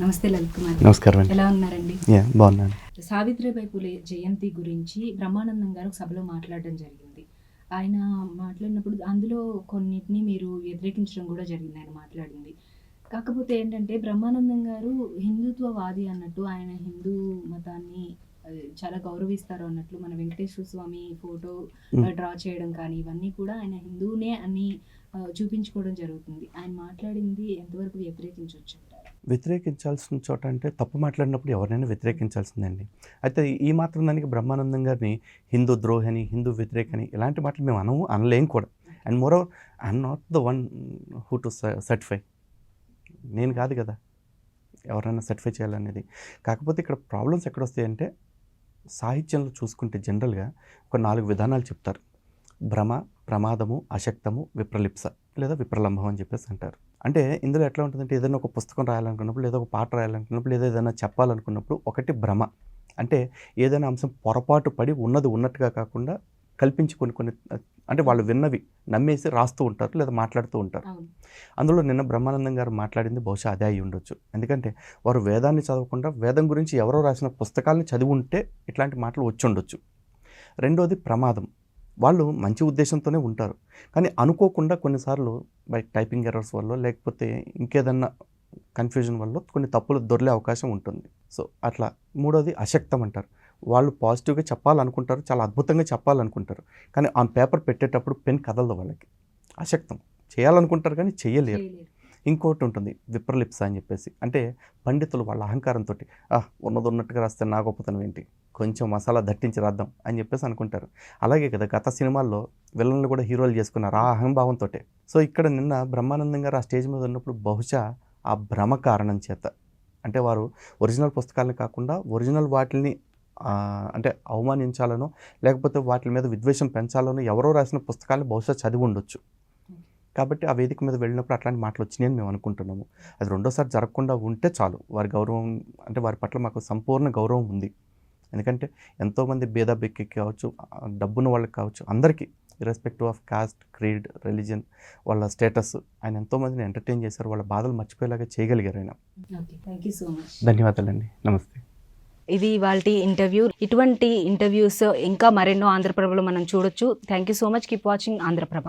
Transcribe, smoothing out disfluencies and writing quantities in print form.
నమస్తే లలిత్ కుమార్. నమస్కారం అండి. ఎలా ఉన్నారండి? బాగున్నాను. సావిత్రిబాయి పూలే జయంతి గురించి బ్రహ్మానందం గారు సభలో మాట్లాడడం జరిగింది. ఆయన మాట్లాడినప్పుడు అందులో కొన్నిటిని మీరు వ్యతిరేకించడం కూడా జరిగింది ఆయన మాట్లాడింది. కాకపోతే ఏంటంటే బ్రహ్మానందం గారు హిందుత్వవాది అన్నట్టు, ఆయన హిందూ మతాన్ని చాలా గౌరవిస్తారు అన్నట్లు మన వెంకటేశ్వర స్వామి ఫోటో డ్రా చేయడం కానీ ఇవన్నీ కూడా ఆయన హిందువునే అని చూపించుకోవడం జరుగుతుంది. ఆయన మాట్లాడింది ఎంతవరకు వ్యతిరేకించవచ్చు అంటారు? వ్యతిరేకించాల్సిన చోట అంటే తప్పు మాట్లాడినప్పుడు ఎవరైనా వ్యతిరేకించాల్సిందండి. అయితే ఈ మాత్రం దానికి బ్రహ్మానందం గారిని హిందూ ద్రోహని, హిందూ వ్యతిరేకని ఇలాంటి మాటలు మేము అనలేం కూడా. And moreover I'm not the one who to certify. నేను కాదు కదా ఎవరైనా సర్టిఫై చేయాలనేది. కాకపోతే ఇక్కడ ప్రాబ్లమ్స్ ఎక్కడొస్తాయంటే, సాహిత్యంలో చూసుకుంటే జనరల్గా ఒక 4 విధానాలు చెప్తారు. భ్రమ, ప్రమాదము, అశక్తము, విప్రలిప్స లేదా విప్రలంభం అని చెప్పేసి అంటారు. అంటే ఇందులో ఎట్లా ఉంటుందంటే, ఏదైనా ఒక పుస్తకం రాయాలనుకున్నప్పుడు, లేదా ఒక పాట రాయాలనుకున్నప్పుడు, లేదా ఏదైనా చెప్పాలనుకున్నప్పుడు ఒకటి భ్రమ. అంటే ఏదైనా అంశం పొరపాటు పడి ఉన్నది ఉన్నట్టుగా కాకుండా కల్పించి కొన్ని అంటే వాళ్ళు విన్నవి నమ్మేసి రాస్తూ ఉంటారు లేదా మాట్లాడుతూ ఉంటారు. అందులో నిన్న బ్రహ్మానందం గారు మాట్లాడింది బహుశా అదే అయి ఉండొచ్చు. ఎందుకంటే వారు వేదాన్ని చదవకుండా వేదం గురించి ఎవరో రాసిన పుస్తకాలను చదివి ఉంటే ఇట్లాంటి మాటలు వచ్చి ఉండొచ్చు. రెండోది ప్రమాదం. వాళ్ళు మంచి ఉద్దేశంతోనే ఉంటారు, కానీ అనుకోకుండా కొన్నిసార్లు బై టైపింగ్ ఎర్రర్స్ వల్ల లేకపోతే ఇంకేదన్నా కన్ఫ్యూజన్ వల్ల కొన్ని తప్పులు దొర్లే అవకాశం ఉంటుంది. సో అట్లా. మూడోది అశక్తం అంటారు. వాళ్ళు పాజిటివ్గా చెప్పాలనుకుంటారు, చాలా అద్భుతంగా చెప్పాలనుకుంటారు, కానీ ఆన్ పేపర్ పెట్టేటప్పుడు పెన్ కదలదు వాళ్ళకి. అశక్తం. చేయాలనుకుంటారు కానీ చెయ్యలేరు. ఇంకోటి ఉంటుంది విప్రలిప్స అని చెప్పేసి. అంటే పండితులు వాళ్ళ అహంకారంతో ఉన్నది ఉన్నట్టుగా రాస్తే నా గొప్పతనం ఏంటి, కొంచెం మసాలా దట్టించి రాద్దాం అని చెప్పేసి అనుకుంటారు. అలాగే కదా గత సినిమాల్లో విలన్లు కూడా హీరోలు చేసుకున్నారు ఆ అహంభావంతో. సో ఇక్కడ నిన్న బ్రహ్మానందం గారు ఆ స్టేజ్ మీద ఉన్నప్పుడు బహుశా ఆ భ్రమ కారణం చేత, అంటే వారు ఒరిజినల్ పుస్తకాలను కాకుండా ఒరిజినల్ వాటిని అంటే అవమానించాలనో లేకపోతే వాటి మీద విద్వేషం పెంచాలనో ఎవరో రాసిన పుస్తకాలను బహుశా చదివి ఉండొచ్చు. కాబట్టి ఆ వేదిక మీద వెళ్ళినప్పుడు అట్లాంటి మాటలు వచ్చినాయని మేము అనుకుంటున్నాము. అది రెండోసారి జరగకుండా ఉంటే చాలు. వారి గౌరవం అంటే వారి పట్ల మాకు సంపూర్ణ గౌరవం ఉంది. ఎందుకంటే ఎంతోమంది భేద బెక్కి కావచ్చు, డబ్బున్న వాళ్ళకి కావచ్చు, అందరికీ irrespective of cost, creed, religion, వాళ్ళ స్టేటస్, ఆయన ఎంతోమందిని ఎంటర్టైన్ చేశారు. వాళ్ళ బాధలు మర్చిపోయేలాగా చేయగలిగారు ఆయన. Thank you so much. ధన్యవాదాలండి. నమస్తే. ఇది ఇవాల్టి ఇంటర్వ్యూ. ఇటువంటి ఇంటర్వ్యూస్ ఇంకా మరెన్నో ఆంధ్రప్రభలో మనం చూడొచ్చు. Thank you so much. Keep watching Andhraprabha.